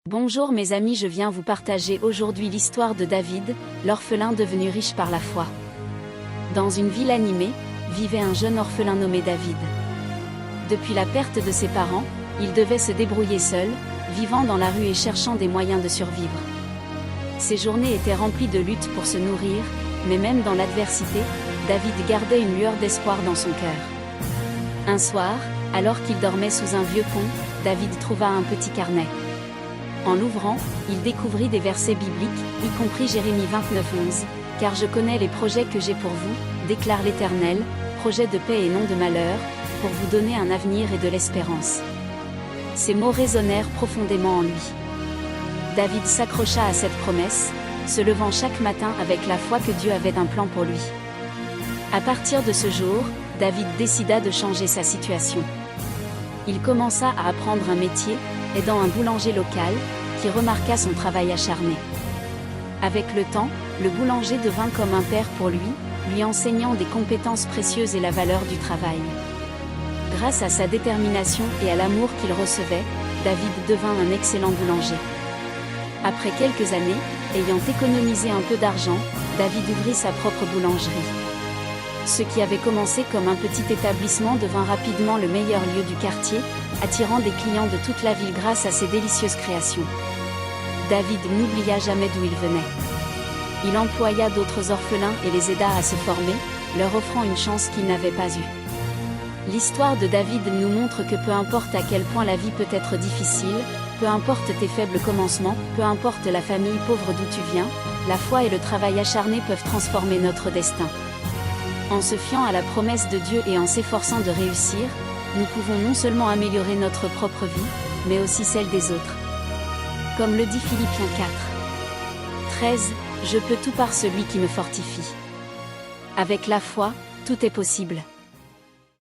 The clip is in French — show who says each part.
Speaker 1: Bonjour mes amis, je viens vous partager aujourd'hui l'histoire de David, l'orphelin devenu riche par la foi. Dans une ville animée, vivait un jeune orphelin nommé David. Depuis la perte de ses parents, il devait se débrouiller seul, vivant dans la rue et cherchant des moyens de survivre. Ses journées étaient remplies de luttes pour se nourrir, mais même dans l'adversité, David gardait une lueur d'espoir dans son cœur. Un soir, alors qu'il dormait sous un vieux pont, David trouva un petit carnet. En l'ouvrant, il découvrit des versets bibliques, y compris Jérémie 29:11, « Car je connais les projets que j'ai pour vous, déclare l'Éternel, projets de paix et non de malheur, pour vous donner un avenir et de l'espérance. » Ces mots résonnèrent profondément en lui. David s'accrocha à cette promesse, se levant chaque matin avec la foi que Dieu avait un plan pour lui. À partir de ce jour, David décida de changer sa situation. Il commença à apprendre un métier, aidant un boulanger local, qui remarqua son travail acharné. Avec le temps, le boulanger devint comme un père pour lui enseignant des compétences précieuses et la valeur du travail. Grâce à sa détermination et à l'amour qu'il recevait, David devint un excellent boulanger. Après quelques années, ayant économisé un peu d'argent, David ouvrit sa propre boulangerie. Ce qui avait commencé comme un petit établissement devint rapidement le meilleur lieu du quartier, attirant des clients de toute la ville grâce à ses délicieuses créations. David n'oublia jamais d'où il venait. Il employa d'autres orphelins et les aida à se former, leur offrant une chance qu'ils n'avaient pas eue. L'histoire de David nous montre que peu importe à quel point la vie peut être difficile, peu importe tes faibles commencements, peu importe la famille pauvre d'où tu viens, la foi et le travail acharné peuvent transformer notre destin. En se fiant à la promesse de Dieu et en s'efforçant de réussir, nous pouvons non seulement améliorer notre propre vie, mais aussi celle des autres. Comme le dit Philippiens 4:13, « Je peux tout par celui qui me fortifie. » Avec la foi, tout est possible.